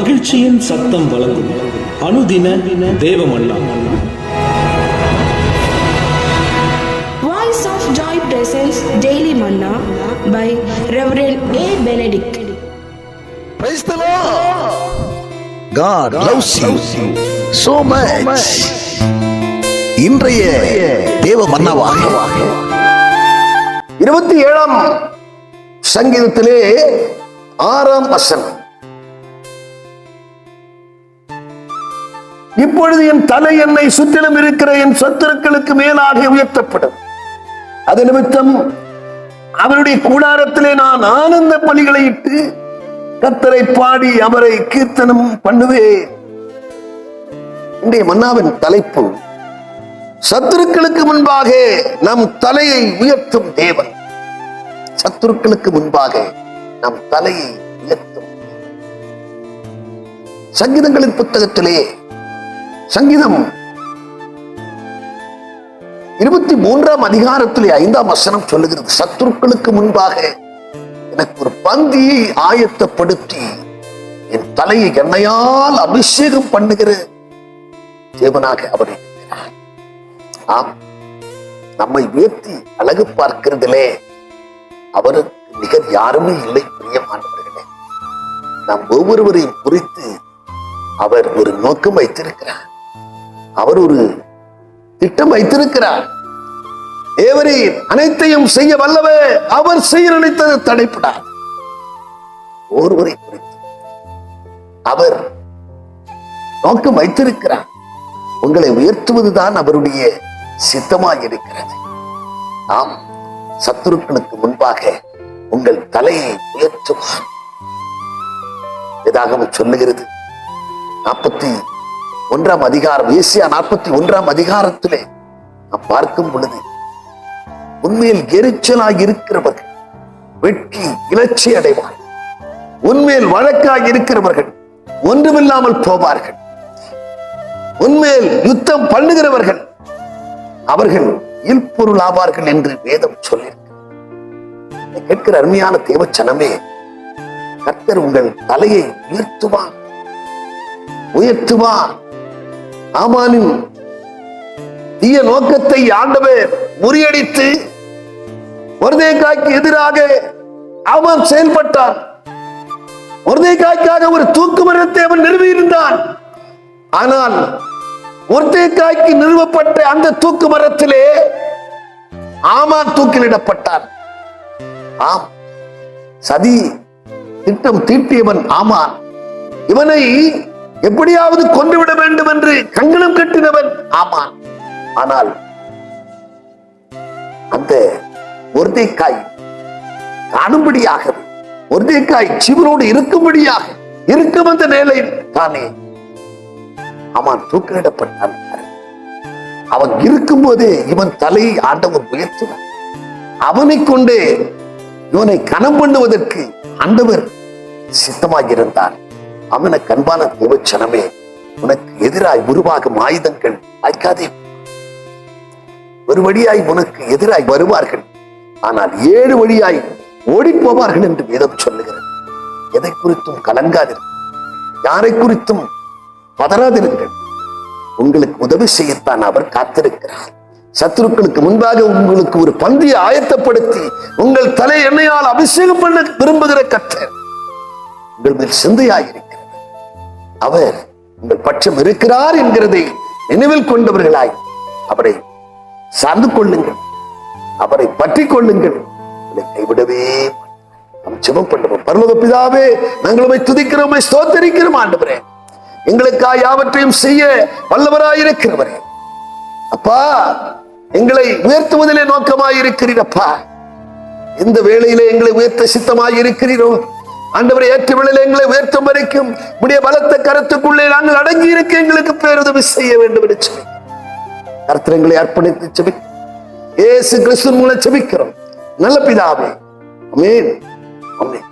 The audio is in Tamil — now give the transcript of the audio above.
மகிழ்ச்சியின் சத்தம் வழங்கும் அனுதின தேவமன்னா. Voice of Joy presents Daily Manna by Reverend A. Benedict. Praise the Lord. God loves you so much. இன்றைய தேவ மன்னாவாக 27ஆம் சங்கீதத்திலே 6ஆம் வசனம். இப்பொழுது என் தலை என்னை சுற்றிலும் இருக்கிற என் சத்துருக்களுக்கு மேலாக உயர்த்தப்படும். அது நிமித்தம் அவருடைய கூடாரத்திலே நான் ஆனந்த பலிகளை இட்டு கர்த்தரை பாடி அவரை கீர்த்தனம் பண்ணுவேன். இன்றைய மன்னாவின் தலைப்பு, சத்துருக்களுக்கு முன்பாக நம் தலையை உயர்த்தும் தேவன். சத்துருக்களுக்கு முன்பாக நம் தலையை உயர்த்தும் சங்கீதங்களின் புத்தகத்திலே சங்கீதம் 23ஆம் அதிகாரத்திலே 5ஆம் வசனம் சொல்லுகிறது, சத்துருக்களுக்கு முன்பாக எனக்கு ஒரு பந்தியை ஆயத்தப்படுத்தி என் தலையை எண்ணெயால் அபிஷேகம் பண்ணுகிற தேவனாக அவர் இருக்கிறார். ஆம், நம்மை உயர்த்தி அழகு பார்க்கிறதிலே அவருக்கு நிகர் யாருமே இல்லை. பிரியமானவர்களே, நாம் ஒவ்வொருவரையும் குறித்து அவர் ஒரு நோக்கம் வைத்திருக்கிறார். அவர் ஒரு திட்டம் வைத்திருக்கிறார். தேவரே அனைத்தையும் செய்ய வல்லவர், அவர் செய்ய நினைத்தது தடைப்படார். ஒருவரை குறித்து அவர் நோக்கம் வைத்திருக்கிறார். உங்களை உயர்த்துவதுதான் அவருடைய சித்தமாய் இருக்கிறது. ஆம், சத்துருக்களுக்கு முன்பாக உங்கள் தலையை உயர்த்துவார். வேதாகமம் சொல்லுகிறது 41ஆம் அதிகாரம், ஏசியா 41ஆம் அதிகாரத்திலே நாம் பார்க்கும் பொழுது, உண்மையில் எரிச்சலாக இருக்கிறவர்கள் வெட்கி இலட்சி அடைவார், உண்மையில் வழக்காக இருக்கிறவர்கள் ஒன்றுமில்லாமல் போவார்கள், உண்மையில் யுத்தம் பண்ணுகிறவர்கள் அவர்கள் இல்பொருள் ஆவார்கள் என்று வேதம் சொல்லியிருக்கிறது. கேட்கிற அருமையான தேவச்சனமே, கர்த்தர் உங்கள் தலையை உயர்த்துவார். ஆமானின் தீய நோக்கத்தை ஆண்டவர் முறியடித்து மொர்தெகாய்க்கு எதிராக அவன் செயல்பட்டான். மொர்தெகாய்க்காக ஒரு தூக்கு மரத்தை அவன் நிறுவியிருந்தான். ஆனால் மொர்தெகாய்க்கு நிறுவப்பட்ட அந்த தூக்கு மரத்திலே ஆமான் தூக்கிலிடப்பட்டான். ஆம், சதி திட்டம் தீட்டியவன் ஆமான். இவனை எப்படியாவது கொன்றுவிட வேண்டும் என்று கங்கணம் கட்டினவன் ஆமான். ஆனால் அந்த மொர்தெகாய் காணும்படியாக, மொர்தெகாய் ஜீவனோடு இருக்கும்படியாக இருக்கும் அந்த நிலையில் தானே ஆமான் தூக்கிலிடப்பட்டான். அவன் இருக்கும் போதே இவன் தலையை ஆண்டவர் உயர்த்தினான். அவனை கொண்டே இவனை கனம் பண்ணுவதற்கு ஆண்டவர் சித்தமாகியிருந்தார். அவன கண்பான தேவச்சனமே, உனக்கு எதிராய் உருவாகும் ஆயுதங்கள் வாய்க்காதே. ஒரு வழியாய் உனக்கு எதிராய் வருவார்கள், ஆனால் 7 வழியாய் ஓடி போவார்கள் என்று வேதம் சொல்லுகிறது. எதை குறித்தும் கலங்காதிருங்கள், யாரை குறித்தும் பதறாதிருங்கள். உங்களுக்கு உதவி செய்யத்தான் அவர் காத்திருக்கிறார். சத்துருக்களுக்கு முன்பாக உங்களுக்கு ஒரு பந்தியை ஆயத்தப்படுத்தி உங்கள் தலை எண்ணெயால் அபிஷேகம் பண்ண விரும்புகிற கர்த்தர் உங்கள் மேல் சிந்தையாயிருக்கிறார். அவர் உங்கள் பட்சம் இருக்கிறார் என்கிறதை நினைவில் கொண்டவர்களாய் அவரை சார்ந்து கொள்ளுங்கள், அவரை பற்றி கொள்ளுங்கள். கைவிடவே நாம் ஜெபம் பண்ணுவோம். பரலோக பிதாவே, நாங்கள் உம்மை துதிக்கிறோம், ஸ்தோத்திரிக்கிறோம். ஆண்டவரே, எங்களுக்காக யாவற்றையும் செய்ய வல்லவராயிருக்கிறவரே, அப்பா, எங்களை உயர்த்துவதிலே நோக்கமாயிருக்கிறீரப்பா. இந்த வேளையிலே எங்களை உயர்த்த சித்தமாயிருக்கிறீரோ ஆண்டவரை, ஏற்ற வேளையிலே எங்களை உயர்த்தும் வரைக்கும் உடைய பலத்த கருத்துக்குள்ளே நாங்கள் அடங்கி இருக்க எங்களுக்கு பேருதவி செய்ய வேண்டும் என்று சொல்லி கர்த்தரை அர்ப்பணித்து செபிக்கிறோம். இயேசு கிறிஸ்து மூலம் செபிக்கிறோம் நல்ல பிதாவே. ஆமென். ஆமென்.